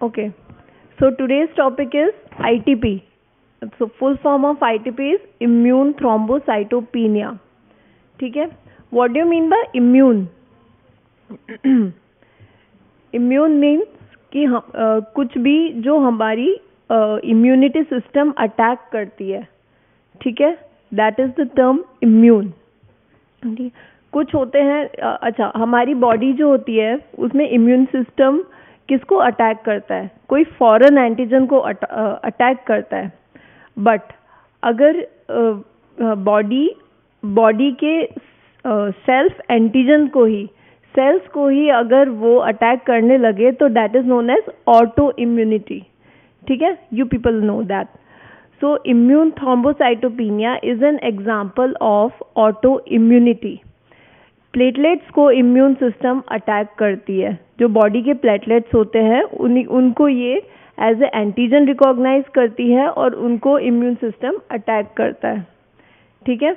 Okay. So today's topic is ITP. So full form of ITP is immune thrombocytopenia. ठीक है. What do you mean by immune? Immune means कि कुछ भी जो हमारी immunity system attack करती है, ठीक है, that is the term immune. कुछ होते हैं, अच्छा, हमारी बॉडी जो होती है उसमें इम्यून सिस्टम किसको अटैक करता है? कोई फॉरेन एंटीजन को अटैक करता है. बट अगर बॉडी के सेल्फ एंटीजन को ही, सेल्स को ही अगर वो अटैक करने लगे तो that is known as auto immunity. ठीक है, you people know that. So immune thrombocytopenia is an example of auto immunity. Platelets को इम्यून सिस्टम अटैक करती है. जो बॉडी के प्लेटलेट्स होते हैं उनको ये एज ए एंटीजन रिकॉग्नाइज करती है और उनको इम्यून सिस्टम अटैक करता है. ठीक है.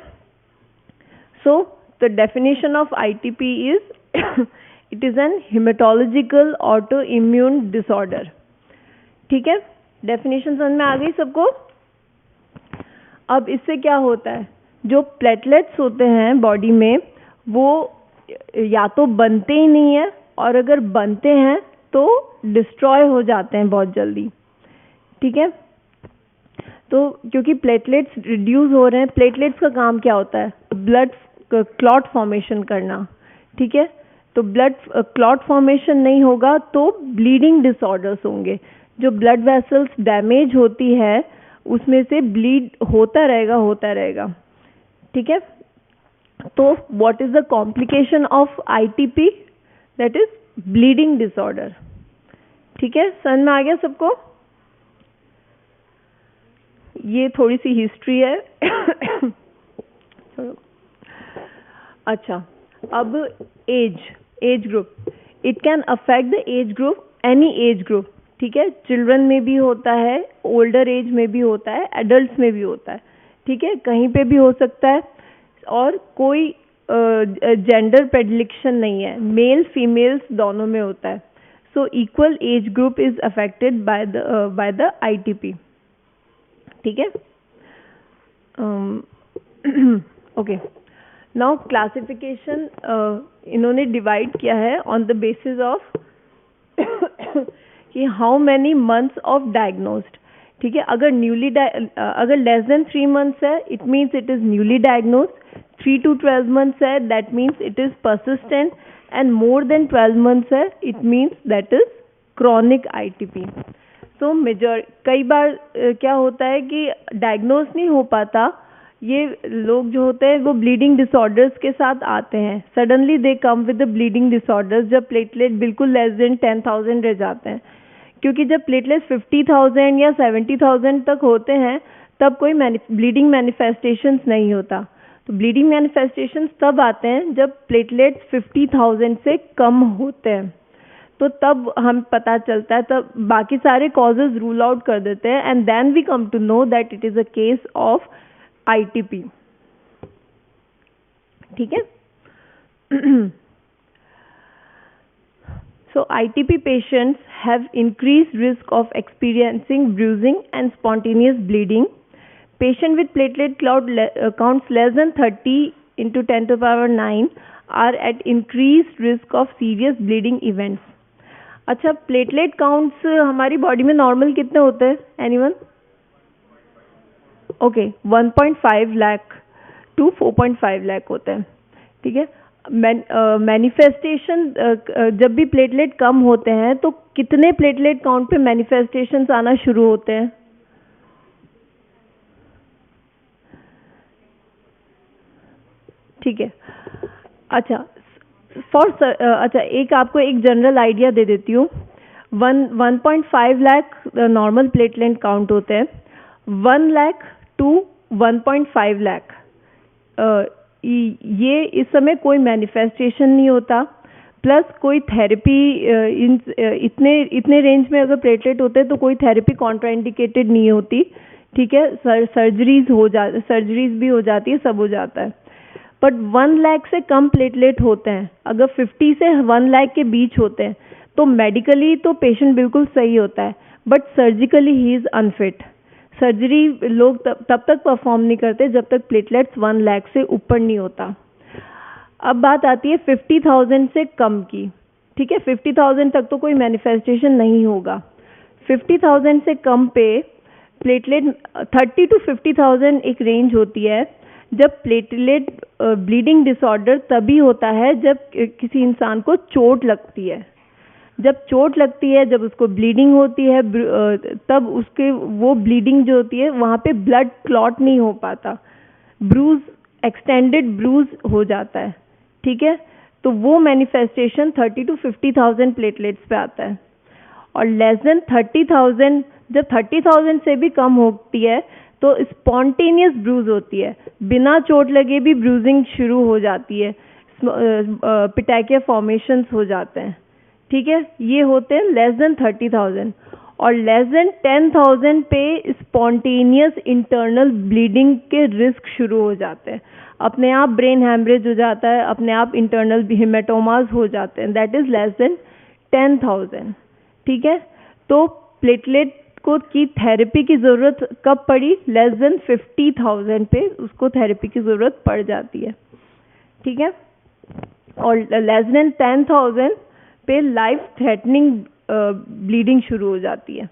So the definition of ITP is it is an haematological auto immune disorder. ठीक है, डेफिनेशन समझ में आ गई सबको. अब इससे क्या होता है, जो प्लेटलेट्स होते हैं बॉडी में वो या तो बनते ही नहीं है, और अगर बनते हैं तो डिस्ट्रॉय हो जाते हैं बहुत जल्दी. ठीक है. तो क्योंकि प्लेटलेट्स रिड्यूस हो रहे हैं, प्लेटलेट्स का काम क्या होता है? ब्लड क्लॉट फॉर्मेशन करना. ठीक है. तो ब्लड क्लॉट फॉर्मेशन नहीं होगा तो ब्लीडिंग डिसऑर्डर्स होंगे. जो ब्लड वेसल्स डैमेज होती है उसमें से ब्लीड होता रहेगा. ठीक है. तो what is the complication of ITP? That is bleeding disorder. ठीक है, समझ में आ गया सबको? ये थोड़ी सी हिस्ट्री है. अच्छा, अब age group. It can affect the age group, any age group. ठीक है, चिल्ड्रन में भी होता है, ओल्डर एज में भी होता है, एडल्ट्स में भी होता है. ठीक है, कहीं पे भी हो सकता है. और कोई जेंडर प्रेडिलेक्शन नहीं है, मेल फीमेल्स दोनों में होता है. So equal age group is affected by the ITP. ठीक है. ओके, नाउ क्लासिफिकेशन इन्होंने डिवाइड किया है ऑन द बेसिस ऑफ कि how many months of diagnosed. ठीक है, अगर लेस देन 3 मंथ्स है it means it is newly diagnosed. 3 to 12 months है that means it is persistent. And more than 12 months है it means that is chronic ITP. सो कई बार क्या होता है कि डायग्नोज नहीं हो पाता. ये लोग जो होते हैं वो ब्लीडिंग डिसऑर्डर्स के साथ आते हैं. Suddenly they come with the bleeding disorders जब प्लेटलेट बिल्कुल लेस देन 10,000 रह जाते हैं. क्योंकि जब प्लेटलेट 50,000 या 70,000 तक होते हैं तब कोई ब्लीडिंग मैनिफेस्टेशंस नहीं होता. तो ब्लीडिंग मैनिफेस्टेशंस तब आते हैं जब प्लेटलेट्स 50,000 से कम होते हैं. तो तब हम पता चलता है, तब बाकी सारे कॉजेज रूल आउट कर देते हैं and then we come to know that it is a case of ITP. ठीक है. So ITP patients have increased risk of experiencing bruising and spontaneous bleeding. Patient with platelet counts less than 30 into 10 to the power 9 are at increased risk of serious bleeding events. अच्छा, platelet counts हमारी body में normal कितने होते हैं? Anyone? Okay, 1.5 lakh to 4.5 lakh होते हैं. ठीक है. मैनिफेस्टेशन जब भी प्लेटलेट कम होते हैं तो कितने प्लेटलेट काउंट पे मैनिफेस्टेशंस आना शुरू होते हैं? ठीक है. अच्छा, अच्छा, एक आपको एक जनरल आइडिया दे देती हूँ. 1.5 लाख नॉर्मल प्लेटलेट काउंट होते हैं. 1 लाख टू 1.5 लाख ये इस समय कोई मैनिफेस्टेशन नहीं होता. प्लस कोई थेरेपी इतने रेंज में अगर प्लेटलेट होते हैं तो कोई थेरेपी कॉन्ट्राइंडिकेटेड नहीं होती. ठीक है. सर्जरीज भी हो जाती है, सब हो जाता है. बट 1 लाख से कम प्लेटलेट होते हैं. अगर 50 से 1 लाख के बीच होते हैं तो मेडिकली तो पेशेंट बिल्कुल सही होता है, but surgically he is unfit. Surgery लोग तब तक परफॉर्म नहीं करते जब तक प्लेटलेट्स 1 लाख से ऊपर नहीं होता। अब बात आती है 50,000 से कम की, ठीक है। 50,000 तक तो कोई मैनिफेस्टेशन नहीं होगा। 50,000 से कम पे प्लेटलेट 30 to 50,000 एक रेंज होती है। जब प्लेटलेट ब्लीडिंग डिसऑर्डर तभी होता है जब किसी इंसान को चोट लगती है। जब चोट लगती है, जब उसको ब्लीडिंग होती है, तब उसके वो ब्लीडिंग जो होती है वहाँ पे ब्लड क्लॉट नहीं हो पाता, ब्रूज, एक्सटेंडेड ब्रूज हो जाता है, ठीक है। तो वो मैनिफेस्टेशन 30 to 50,000 प्लेटलेट्स पे आता है। और लेस देन 30,000, जब 30,000 से भी कम होती है तो स्पॉन्टेनियस ब्रूज होती है, बिना चोट लगे भी ब्रूजिंग शुरू हो जाती है, पिटैकिया फॉर्मेशंस हो जाते हैं, ठीक है। ये होते हैं लेस देन 30,000। और लेस देन 10,000 पे स्पॉन्टेनियस इंटरनल ब्लीडिंग के रिस्क शुरू हो जाते हैं, अपने आप ब्रेन हैमरेज हो जाता है, अपने आप इंटरनल हेमेटोमास हो जाते हैं। दैट इज लेस देन 10,000, ठीक है। तो प्लेटलेट को की थेरेपी की ज़रूरत कब पड़ी? लेस देन 50,000 पे उसको थेरेपी की ज़रूरत पड़ जाती है, ठीक है। और लेस देन 10,000 पे लाइफ थ्रेटनिंग ब्लीडिंग शुरू हो जाती है।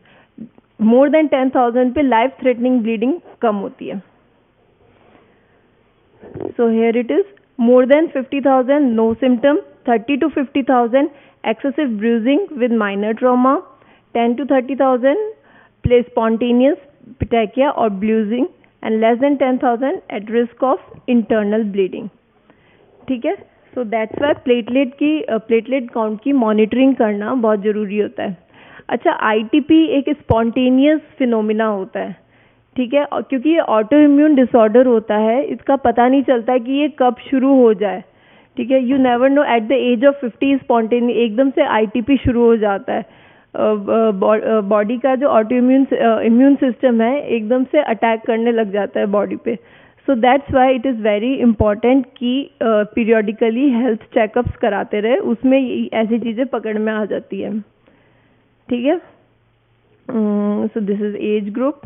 मोर देन 10,000 पे लाइफ थ्रेटनिंग ब्लीडिंग कम होती है। So here it is, more than 50,000 no symptom, 30 to 50,000 excessive bruising with minor trauma, 10 to 30,000 play spontaneous petechia or bruising, and less than 10,000 at risk of internal bleeding, ठीक है। So that's why platelet count की monitoring करना बहुत ज़रूरी होता है। अच्छा, ITP एक स्पॉन्टेनियस फिनोमिना होता है, ठीक है। और क्योंकि ये ऑटो इम्यून डिसऑर्डर होता है, इसका पता नहीं चलता कि ये कब शुरू हो जाए, ठीक है। You never know, at the age of 50 spontaneous एकदम से आईटीपी शुरू हो जाता है। बॉडी का जो ऑटो इम्यून सिस्टम है एकदम से अटैक करने लग जाता है बॉडी पे। So that's why it is very important कि पीरियोडिकली हेल्थ चेकअप्स कराते रहे, उसमें ऐसी चीज़ें पकड़ में आ जाती है, ठीक है। So this is age group.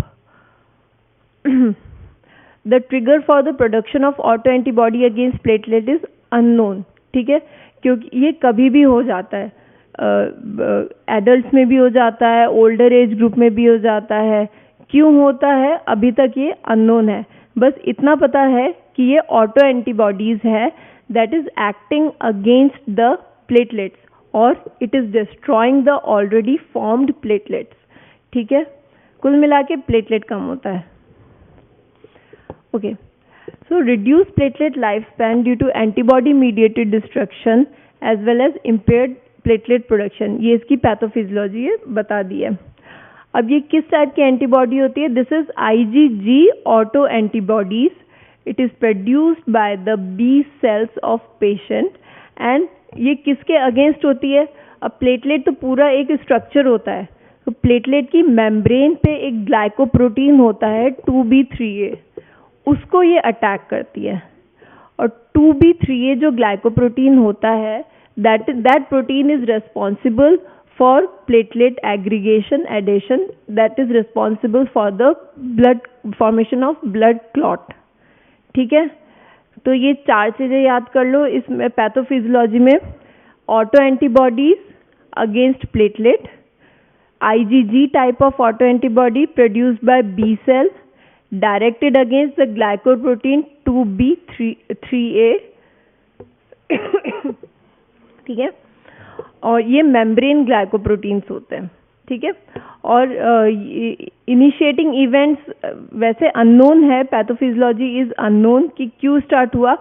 The trigger for the production of autoantibody against platelet is unknown, ठीक है, क्योंकि ये कभी भी हो जाता है, एडल्ट्स में भी हो जाता है, ओल्डर एज ग्रुप में भी हो जाता है। क्यों होता है अभी तक ये अननोन है, बस इतना पता है कि ये ऑटो एंटीबॉडीज है that is acting against the platelets और it is destroying the already formed platelets, ठीक है। कुल मिला के प्लेटलेट कम होता है। Okay, so reduced platelet lifespan due to antibody mediated destruction as well as impaired platelet production, ये इसकी पैथोफिजियोलॉजी है, बता दी है। अब ये किस टाइप की एंटीबॉडी होती है? This is IgG auto antibodies, it is produced by the B cells of patient and ये किसके अगेंस्ट होती है? अब प्लेटलेट तो पूरा एक स्ट्रक्चर होता है, तो प्लेटलेट की मेम्ब्रेन पे एक ग्लाइकोप्रोटीन होता है 2B3A, उसको ये अटैक करती है। और 2B3A जो ग्लाइकोप्रोटीन होता है, that protein is responsible for platelet aggregation adhesion, that is responsible for the blood formation of blood clot, ठीक है। तो ये 4 चीज़ें याद कर लो इसमें पैथोफिजियोलॉजी में। Auto antibodies against platelet, IgG type of autoantibody produced by B cells directed against the glycoprotein 2B3A, ठीक है। और ये मेम्ब्रेन ग्लाइकोप्रोटीन्स होते हैं, ठीक है। और इनिशिएटिंग इवेंट्स वैसे अननोन है, पैथोफिजियोलॉजी इज अननोन कि क्यों स्टार्ट हुआ,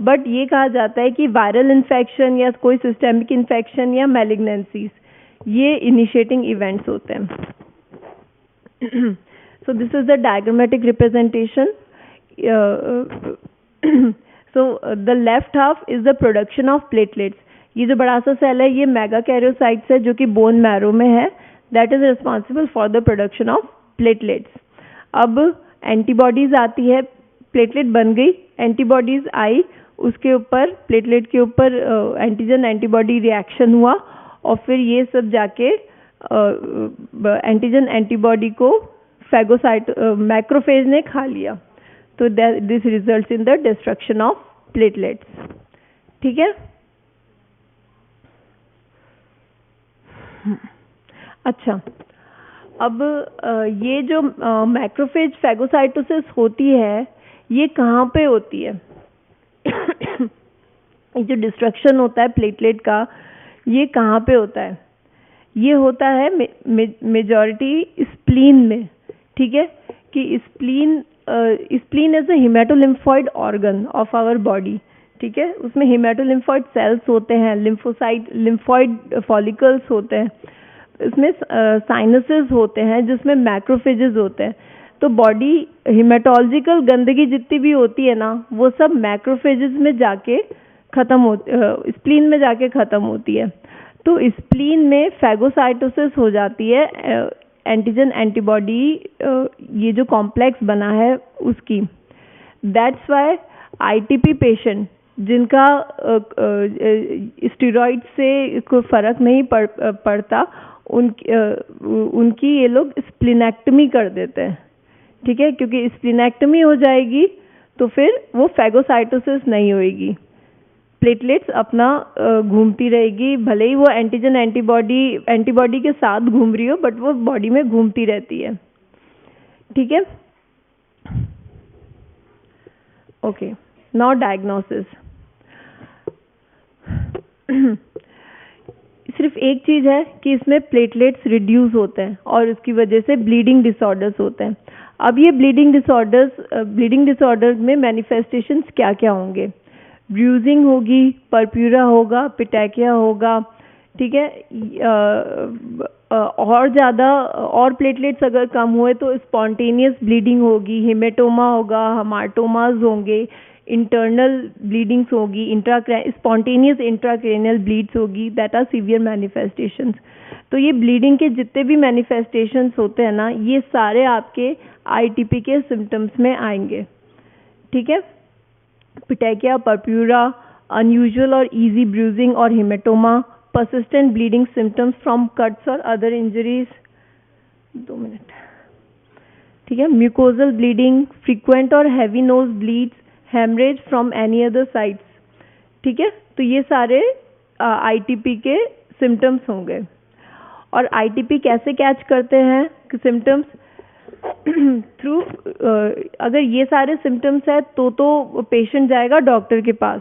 बट ये कहा जाता है कि वायरल इन्फेक्शन या कोई सिस्टेमिक इन्फेक्शन या मैलिग्नेंसीज, ये इनिशिएटिंग इवेंट्स होते हैं। So this is the diagrammatic representation. So the left half is the production of platelets. ये जो बड़ा सा सेल है ये मेगाकैरियोसाइट्स है जो कि बोन मैरो में है, that is responsible for the production of platelets. अब एंटीबॉडीज आती है, प्लेटलेट बन गई, एंटीबॉडीज आई, उसके ऊपर प्लेटलेट के ऊपर एंटीजन एंटीबॉडी रिएक्शन हुआ और फिर ये सब जाके एंटीजन एंटीबॉडी को फैगोसाइट मैक्रोफेज ने खा लिया, तो this results in the destruction of platelets. ठीक है। अच्छा, अब ये जो मैक्रोफेज फैगोसाइटोसिस होती है, ये कहाँ पे होती है? ये जो डिस्ट्रक्शन होता है प्लेटलेट का, ये कहाँ पे होता है? ये होता है मेजॉरिटी स्प्लीन में। ठीक है, कि spleen is a hematolymphoid organ of our body. ठीक है, उसमें हेमाटोलिम्फॉइड सेल्स होते हैं, लिम्फॉइड फॉलिकल्स होते हैं, इसमें साइनसेस होते हैं जिसमें मैक्रोफेजेस होते हैं। तो बॉडी हेमाटोलॉजिकल गंदगी जितनी भी होती है ना, वो सब मैक्रोफेजेस में जाके स्प्लीन में जाके खत्म होती है। तो स्प्लीन में फैगोसाइटोसिस हो जाती है, एंटीजन एंटीबॉडी ये जो कॉम्प्लेक्स बना है उसकी। दैट्स वाई आईटीपी पेशेंट जिनका स्टेरॉइड से कोई फर्क नहीं पड़ता, उनकी ये लोग स्प्लीनेक्टमी कर देते हैं। ठीक है, क्योंकि स्प्लीनेक्टमी हो जाएगी तो फिर वो फैगोसाइटोसिस नहीं होएगी, प्लेटलेट्स अपना घूमती रहेगी, भले ही वो एंटीजन एंटीबॉडी के साथ घूम रही हो, बट वो बॉडी में घूमती रहती है। ठीक है। Okay, now diagnosis. सिर्फ एक चीज है कि इसमें प्लेटलेट्स रिड्यूस होते हैं और इसकी वजह से ब्लीडिंग डिसऑर्डर्स होते हैं। अब ये ब्लीडिंग डिसऑर्डर में मैनिफेस्टेशंस क्या क्या होंगे? ब्रूजिंग होगी, परप्यूरा होगा, पिटैकिया होगा। ठीक है, और ज़्यादा और प्लेटलेट्स अगर कम हुए तो स्पॉन्टेनियस ब्लीडिंग होगी, हेमेटोमा होगा, हमाटोमाज होंगे, इंटरनल ब्लीडिंग्स होगी, स्पॉन्टेनियस इंट्राक्रैनियल ब्लीड्स होगी, दैट आर सीवियर मैनिफेस्टेशंस। तो ये ब्लीडिंग के जितने भी मैनिफेस्टेशंस होते हैं ना, ये सारे आपके आईटीपी के सिम्टम्स में आएंगे। ठीक है, पिटैकिया, परप्यूरा, अनयूजुअल और इजी ब्रूजिंग और haematoma, persistent bleeding symptoms from cuts or other injuries। 2 minute. ठीक है, म्यूकोजल ब्लीडिंग, frequent और heavy nose bleeds, hemorrhage from any other sites। ठीक है, तो ये सारे आईटीपी के सिम्टम्स होंगे। और आईटीपी कैसे कैच करते हैं सिम्टम्स? थ्रू अगर ये सारे सिम्टम्स है तो पेशेंट जाएगा डॉक्टर के पास,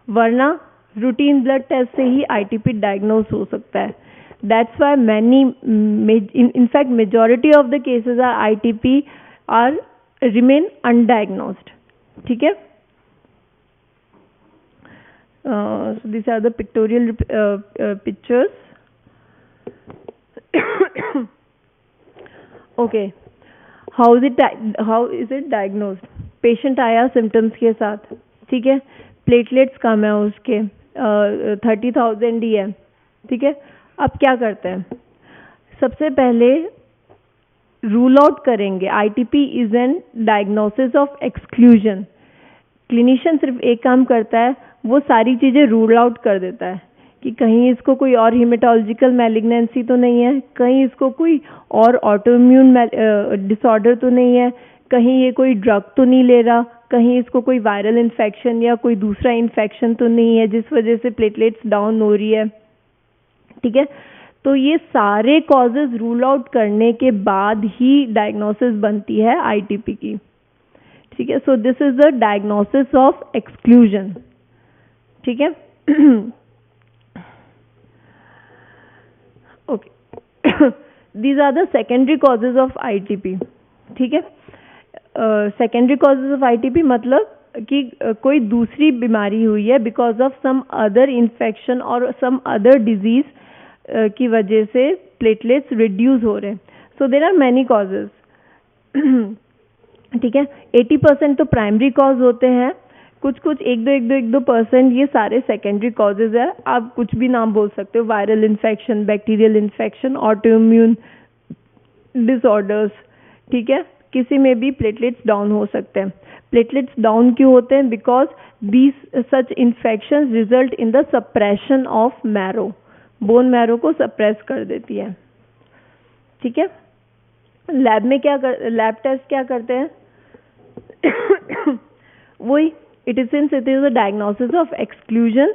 वरना रूटीन ब्लड टेस्ट से ही आईटीपी डायग्नोज हो सकता है। That's why in fact majority of the cases are ITP are remain undiagnosed. ठीक है, so these are the pictorial pictures। okay, how is it diagnosed? Patient आया सिम्टम्स के साथ, ठीक है, प्लेटलेट्स कम है उसके, 30,000 ही है। ठीक है, अब क्या करते हैं? सबसे पहले रूल आउट करेंगे। ITP is an diagnosis of exclusion. Clinician सिर्फ एक काम करता है, वो सारी चीज़ें रूल आउट कर देता है कि कहीं इसको कोई और हीमेटोलॉजिकल मैलिग्नेंसी तो नहीं है, कहीं इसको कोई और ऑटोइम्यून डिसऑर्डर तो नहीं है, कहीं ये कोई ड्रग तो नहीं ले रहा, कहीं इसको कोई वायरल इन्फेक्शन या कोई दूसरा इन्फेक्शन तो नहीं है जिस वजह से प्लेटलेट्स डाउन हो रही है। ठीक है, तो ये सारे कॉजेज रूल आउट करने के बाद ही डायग्नोसिस बनती है आईटीपी की। ठीक है, so this is the diagnosis of exclusion. ठीक है, okay, these are the secondary causes of ITP. ठीक है, सेकेंडरी कॉजेज ऑफ आईटीपी मतलब कि कोई दूसरी बीमारी हुई है because of some other infection और सम अदर डिजीज की वजह से प्लेटलेट्स रिड्यूस हो रहे हैं। सो देर आर मैनी कॉजेज। ठीक है, 80% तो प्राइमरी कॉज होते हैं, कुछ 1-2% ये सारे सेकेंडरी कॉजेज है। आप कुछ भी नाम बोल सकते हो, viral infection, bacterial infection, autoimmune disorders. ठीक है, किसी में भी प्लेटलेट्स डाउन हो सकते हैं। प्लेटलेट्स डाउन क्यों होते हैं? Because these such infections result in the suppression of marrow. Bone marrow को सप्रेस कर देती है। ठीक है, लैब में लैब टेस्ट क्या करते हैं? वही, it is since it is a diagnosis of exclusion,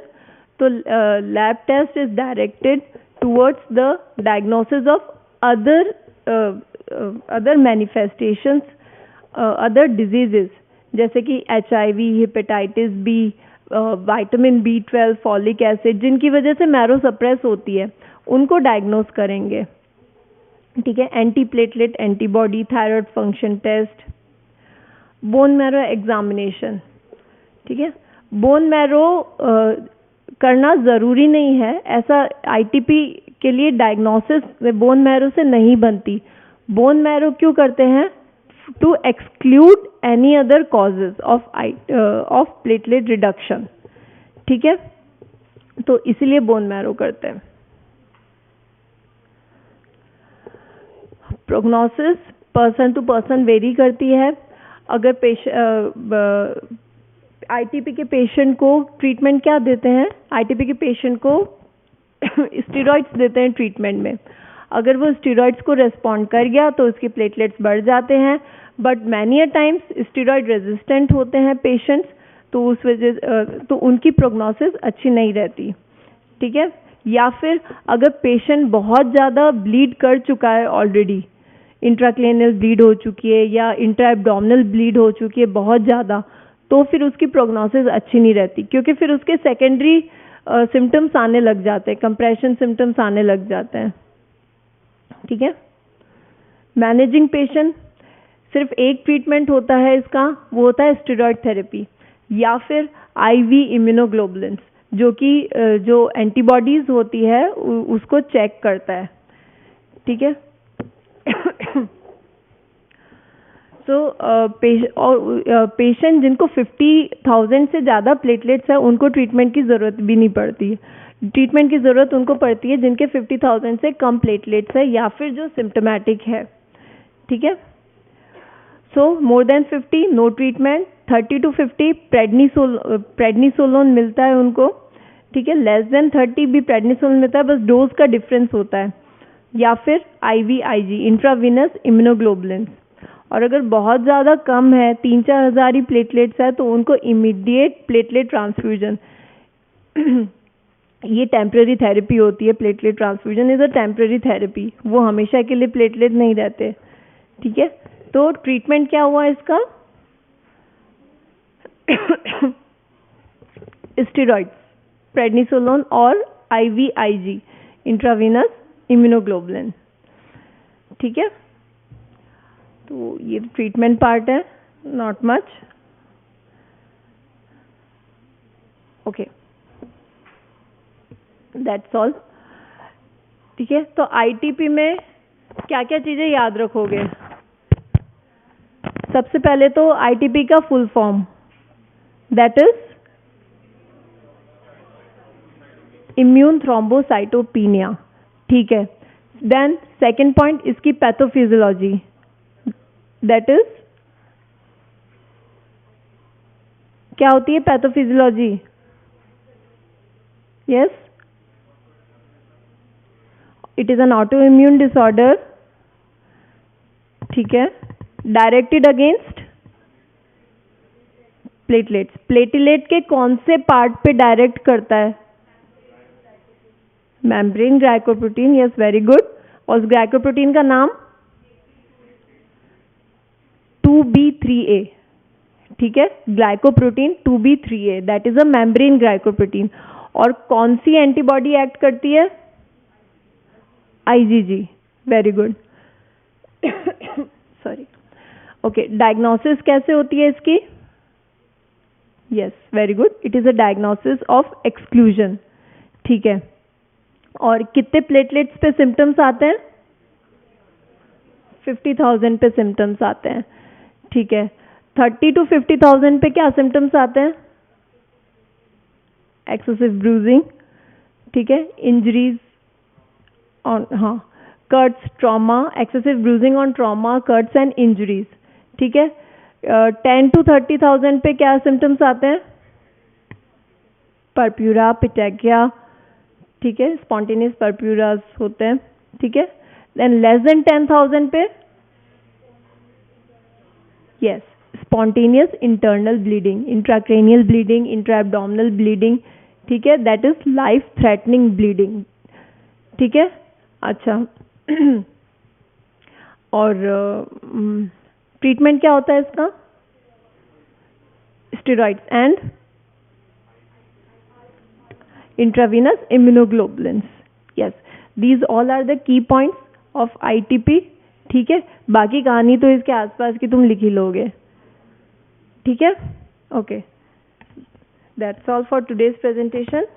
तो lab test is directed towards the diagnosis of other manifestations, other diseases, जैसे कि HIV, hepatitis B, vitamin B12, folic acid, जिनकी वजह से मैरो सप्रेस होती है, उनको डायग्नोस करेंगे। ठीक है, anti platelet antibody, thyroid function test, bone marrow examination. ठीक है, बोन मैरो करना ज़रूरी नहीं है, ऐसा ITP के लिए डायग्नोसिस बोन मैरो से नहीं बनती। बोन मैरो क्यों करते हैं? To exclude any other causes of platelet reduction. ठीक है, तो इसीलिए बोन मैरो करते हैं। Prognosis person to person vary करती है। अगर ITP के पेशेंट को ट्रीटमेंट क्या देते हैं? ITP के पेशेंट को स्टेरॉइड्स देते हैं ट्रीटमेंट में। अगर वो स्टेरॉइड्स को रेस्पॉन्ड कर गया तो उसके प्लेटलेट्स बढ़ जाते हैं, but many a times steroid resistant होते हैं पेशेंट्स, तो उस वजह तो उनकी प्रोग्नोसिस अच्छी नहीं रहती। ठीक है, या फिर अगर पेशेंट बहुत ज़्यादा ब्लीड कर चुका है, ऑलरेडी इंट्राक्रेनियल ब्लीड हो चुकी है या इंट्रा एब्डोमिनल ब्लीड हो चुकी है बहुत ज़्यादा, तो फिर उसकी प्रोग्नोसिस अच्छी नहीं रहती, क्योंकि फिर उसके सेकेंडरी सिम्टम्स आने लग जाते हैं, कंप्रेशन सिम्टम्स आने लग जाते हैं। ठीक है, मैनेजिंग पेशेंट, सिर्फ एक ट्रीटमेंट होता है इसका, वो होता है स्टेरॉइड थेरेपी या फिर IV इम्यूनोग्लोबुलिन्स, जो कि जो एंटीबॉडीज होती है उसको चेक करता है। ठीक है, तो पेशेंट जिनको 50,000 से ज़्यादा प्लेटलेट्स है उनको ट्रीटमेंट की ज़रूरत भी नहीं पड़ती है। ट्रीटमेंट की ज़रूरत उनको पड़ती है जिनके 50,000 से कम प्लेटलेट्स है या फिर जो सिम्टोमेटिक है। ठीक है, so more than 50 no treatment, 30 to 50 prednisolone मिलता है उनको। ठीक है, लेस देन 30 भी प्रेडनिसोलोन मिलता है, बस डोज का डिफरेंस होता है, या फिर IVIG इंट्रावीनस इम्यूनोग्लोबुलिन्स। और अगर बहुत ज़्यादा कम है, 3-4 हज़ार ही प्लेटलेट्स है, तो उनको इमीडिएट प्लेटलेट ट्रांसफ्यूजन ये टेम्परेरी थेरेपी होती है। Platelet transfusion is a temporary therapy, वो हमेशा के लिए प्लेटलेट नहीं रहते। ठीक है, तो ट्रीटमेंट क्या हुआ इसका? स्टेरॉइड्स, प्रेडनिसोलोन और IVIG इंट्रावीनस इम्यूनोग्लोबुलिन। ठीक है, तो ये ट्रीटमेंट पार्ट है, not much. Okay, that's all. ठीक है, तो ITP में क्या क्या चीज़ें याद रखोगे? सबसे पहले तो ITP का full form, that is immune thrombocytopenia. ठीक है, देन सेकेंड पॉइंट इसकी पैथोफिजियोलॉजी, दैट इज क्या होती है pathophysiology? Yes, it is an auto immune disorder. ठीक है, डायरेक्टेड अगेंस्ट प्लेटलेट्स। प्लेटलेट के कौन से पार्ट पे डायरेक्ट करता है? Membrane glycoprotein, yes very good. और उस ग्लाइकोप्रोटीन का नाम 2B3A। ठीक है, glycoprotein 2B3A, that is a membrane glycoprotein. और कौन सी एंटीबॉडी एक्ट करती है? IgG, very good. Sorry. Okay, diagnosis कैसे होती है इसकी? Yes, very good, it is a diagnosis of exclusion. ठीक है, और कितने प्लेटलेट्स पे सिम्टम्स आते हैं? 50,000 पे सिम्टम्स आते हैं। ठीक है, 30 to 50,000 पे क्या सिम्टम्स आते हैं? Excessive bruising. ठीक है, इंजरीज ऑन, हाँ, cuts, trauma, excessive bruising on trauma, cuts and injuries. ठीक है, 10 to 30,000 पे क्या सिम्टम्स आते हैं? पर्प्यूरा, पिटैगिया। ठीक है, स्पॉन्टेनियस परप्यूरास होते हैं, ठीक है। देन लेस देन 10,000 पे yes spontaneous internal bleeding, intracranial bleeding, intraabdominal bleeding, ठीक है, that is life threatening bleeding, ठीक है। अच्छा और ट्रीटमेंट क्या होता है इसका? Steroids and intravenous immunoglobulins, yes these all are the key points of ITP, ठीक है। बाकी कहानी तो इसके आसपास की तुम लिख ही लोगे, ठीक है। Okay, that's all for today's presentation.